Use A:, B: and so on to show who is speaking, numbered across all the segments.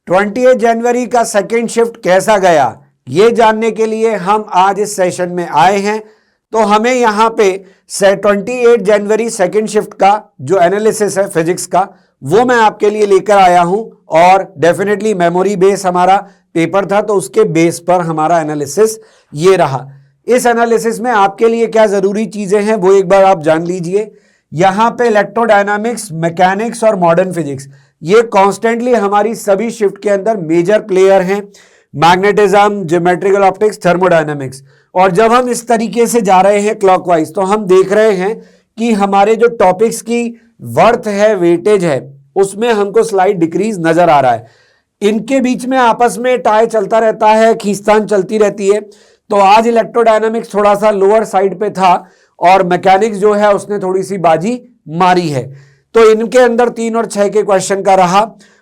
A: 28 जनवरी का second shift कैसा गया, ये जानने के लिए हम आज इस सेशन में आए हैं। तो हमें यहाँ पे 28 जनवरी सेकेंड शिफ्ट का जो एनालिसिस है फिजिक्स का, वो मैं आपके लिए लेकर आया हूं। और डेफिनेटली मेमोरी बेस हमारा पेपर था, तो उसके बेस पर हमारा एनालिसिस ये रहा। इस एनालिसिस में आपके लिए क्या जरूरी चीजें हैं वो एक बार आप जान लीजिए। यहां पे इलेक्ट्रोडायनामिक्स, मैकेनिक्स और मॉडर्न फिजिक्स ये कॉन्स्टेंटली हमारी सभी शिफ्ट के अंदर मेजर प्लेयर हैं। Magnetism, geometrical optics, thermodynamics. और जब हम इस तरीके से जा रहे हैं क्लॉकवाइज, तो हम देख रहे हैं कि हमारे जो टॉपिक्स की वर्थ है, वेटेज है, उसमें हमको स्लाइड डिक्रीज नजर आ रहा है। इनके बीच में आपस में टाई चलता रहता है, खींचतान चलती रहती है। तो आज इलेक्ट्रोडायनामिक्स थोड़ा सा लोअर साइड पे था और मैकेनिक्स जो है उसने थोड़ी सी बाजी मारी है। तो इनके अंदर 3 और 6 के क्वेश्चन का रहा।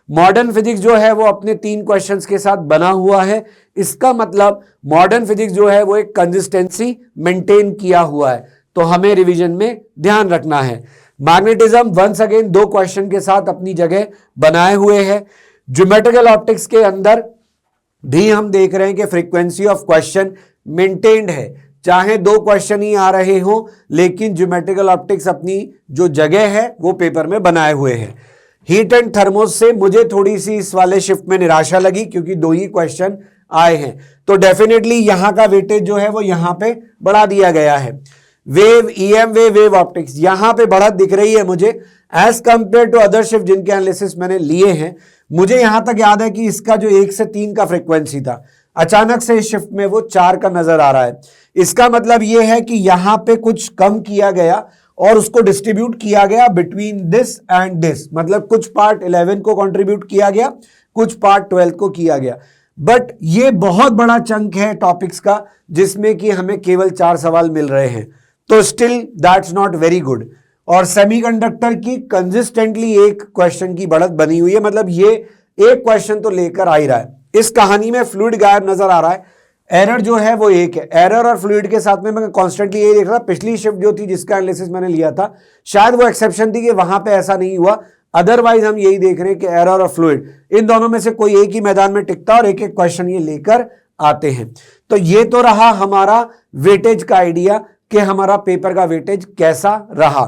A: मॉडर्न फिजिक्स जो है वो अपने 3 क्वेश्चंस के साथ बना हुआ है। इसका मतलब मॉडर्न फिजिक्स जो है वो एक कंसिस्टेंसी मेंटेन किया हुआ है, तो हमें रिवीजन में ध्यान रखना है। मैग्नेटिज्म वंस अगेन 2 क्वेश्चन के साथ अपनी जगह बनाए हुए है। ज्योमेट्रिकल ऑप्टिक्स के अंदर भी हम देख रहे हैं कि फ्रीक्वेंसी ऑफ क्वेश्चन मेंटेन्ड है, चाहे 2 क्वेश्चन ही आ रहे हो, लेकिन ज्योमेट्रिकल ऑप्टिक्स अपनी जो जगह है वो पेपर में बनाए हुए हैं। हीट एंड थर्मोस से मुझे थोड़ी सी इस वाले शिफ्ट में निराशा लगी, क्योंकि 2 ही क्वेश्चन आए हैं। तो डेफिनेटली यहां का वेटेज जो है वो यहां पे बढ़ा दिया गया है। वेव, ईएम वेव ऑप्टिक्स, यहां पे बढ़त दिख रही है मुझे as compare to other shift जिनके एनालिसिस मैंने लिए हैं। मुझे यहां तक याद है कि इसका जो 1 से 3 का फ्रीक्वेंसी था, अचानक से इस शिफ्ट में वो 4 का नजर आ रहा है। इसका मतलब यह है कि यहां पे कुछ कम किया गया और उसको डिस्ट्रीब्यूट किया गया बिटवीन दिस एंड दिस। मतलब कुछ पार्ट 11 को कंट्रीब्यूट किया गया, कुछ पार्ट 12 को किया गया। बट ये बहुत बड़ा चंक है टॉपिक्स का, जिसमें कि हमें केवल 4 सवाल मिल रहे हैं, तो still that's not very good. और सेमीकंडक्टर की कंसिस्टेंटली 1 क्वेश्चन की बढ़त बनी हुई है, मतलब ये 1 क्वेश्चन तो लेकर आ ही रहा है। इस कहानी में फ्लूइड गायब नजर आ रहा है, एरर जो है वो 1 है। एरर और फ्लूइड के साथ में मैं कॉन्स्टेंटली यही देख रहा था। पिछली शिफ्ट जो थी जिसका एनालिसिस मैंने लिया था, शायद वो एक्सेप्शन थी कि वहां पे ऐसा नहीं हुआ। अदरवाइज हम यही देख रहे हैं कि एरर और फ्लूइड, इन दोनों में से कोई एक ही मैदान में टिकता है और एक एक क्वेश्चन ये लेकर आते हैं। तो ये तो रहा हमारा वेटेज का आइडिया कि हमारा पेपर का वेटेज कैसा रहा।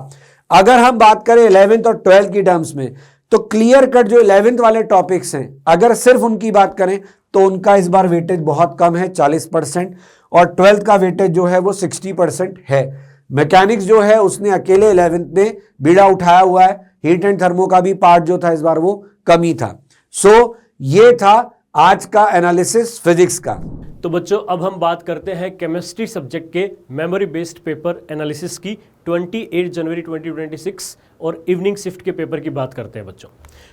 A: अगर हम बात करें 11th और 12th की टर्म्स में, तो क्लियर कट जो 11th वाले टॉपिक्स हैं, अगर सिर्फ उनकी बात करें तो उनका इस बार वेटेज बहुत कम है, 40%, और 12th का वेटेज जो है वो 60% है। मैकेनिक्स जो है उसने अकेले 11th में बीड़ा उठाया हुआ है। हीट एंड थर्मो का भी पार्ट जो था इस बार वो कम ही था। सो ये था आज का एनालिसिस फिजिक्स का।
B: तो बच्चों अब हम बात करते हैं केमिस्ट्री सब्जेक्ट के मेमोरी बेस्ड पेपर एनालिसिस की। 28 जनवरी 2026 और इवनिंग शिफ्ट के पेपर की बात करते हैं बच्चों।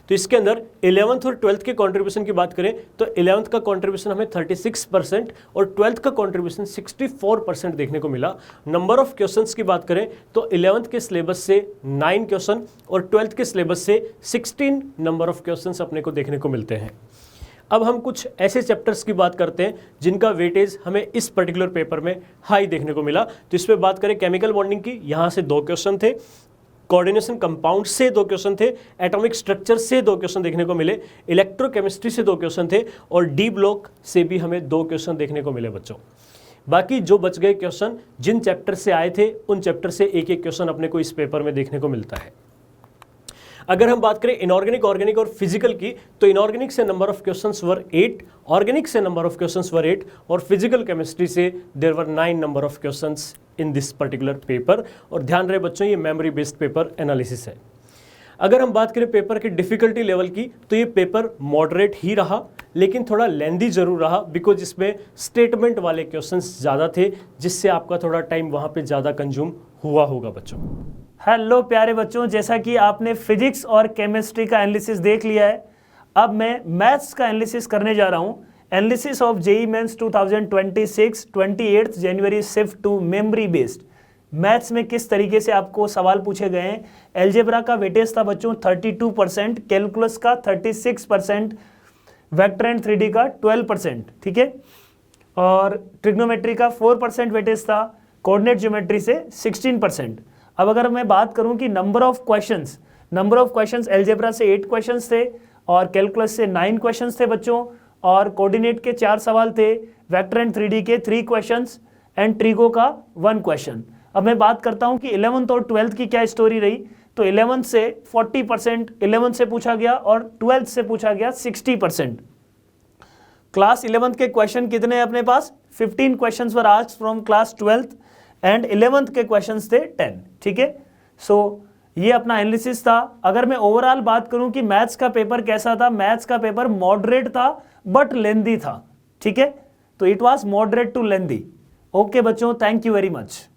B: तो इसके अंदर 11th और 12th के कंट्रीब्यूशन की बात करें तो 11th का कंट्रीब्यूशन हमें 36% और 12th का कंट्रीब्यूशन 64% देखने को मिला। नंबर ऑफ क्वेश्चंस की बात करें तो 11th के सिलेबस से 9 क्वेश्चन और 12th के सिलेबस से 16 नंबर ऑफ क्वेश्चंस अपने को देखने को मिलते हैं। अब हम कुछ ऐसे चैप्टर्स की बात करते हैं जिनका वेटेज हमें इस पर्टिकुलर पेपर में हाई देखने को मिला। तो इस पर बात करें केमिकल बॉन्डिंग की, यहाँ से 2 क्वेश्चन थे, कोऑर्डिनेशन कंपाउंड से 2 क्वेश्चन थे, एटॉमिक स्ट्रक्चर से 2 क्वेश्चन देखने को मिले, इलेक्ट्रोकेमिस्ट्री से 2 क्वेश्चन थे और डी ब्लॉक से भी हमें 2 क्वेश्चन देखने को मिले बच्चों। बाकी जो बच गए क्वेश्चन जिन चैप्टर से आए थे उन चैप्टर से एक एक क्वेश्चन अपने को इस पेपर में देखने को मिलता है। अगर हम बात करें इनऑर्गेनिक, ऑर्गेनिक और फिजिकल की, तो इनऑर्गेनिक से number of questions were 8, organic से नंबर ऑफ क्वेश्चंस वर 8 और फिजिकल केमिस्ट्री से there were 9 number of questions in this particular paper. और ध्यान रहे बच्चों ये मेमोरी बेस्ड पेपर एनालिसिस है। अगर हम बात करें पेपर के डिफिकल्टी लेवल की, तो ये पेपर मॉडरेट ही रहा, लेकिन थोड़ा लेंदी जरूर रहा, बिकॉज इसमें स्टेटमेंट वाले क्वेश्चंस ज़्यादा थे, जिससे आपका थोड़ा टाइम वहाँ पे ज़्यादा कंज्यूम हुआ होगा बच्चों।
C: हेलो प्यारे बच्चों, जैसा कि आपने फिजिक्स और केमिस्ट्री का एनालिसिस देख लिया है, अब मैं मैथ्स का एनालिसिस करने जा रहा हूँ। Analysis of JEE mains 2026 28 January shift two memory based. Maths में किस तरीके से आपको सवाल पूछे गए हैं। एलजेब्रा का वेटेज था बच्चों 32%, कैलकुलस का 36%, वेक्टर एंड 3D का 12%, ठीक है, और ट्रिग्नोमेट्री का 4% वेटेज था, कोऑर्डिनेट ज्योमेट्री से 16%। अब अगर मैं बात करूं कि नंबर ऑफ क्वेश्चंस एलजेब्रा से 8 क्वेश्चंस थे और कैलकुलस से 9 क्वेश्चंस थे बच्चों, और कोऑर्डिनेट के 4 सवाल थे, वेक्टर एंड 3D के 3 क्वेश्चंस एंड ट्रिगो का 1 क्वेश्चन। अब मैं बात करता हूं कि 11th और 12th की क्या स्टोरी रही। तो 11th से 40% 11th से पूछा गया और 12th से पूछा गया 60%। क्लास 11th के क्वेश्चन कितने हैं अपने पास? 15 questions were asked from class 12th and 11th के क्वेश्चंस थे 10। ठीक है, सो ये अपना एनालिसिस था। अगर मैं ओवरऑल बात करूं कि मैथ्स का पेपर कैसा था, मैथ्स का पेपर मॉडरेट था बट लेंदी था। ठीक है, तो it was moderate to lengthy. Okay बच्चों, थैंक यू वेरी मच।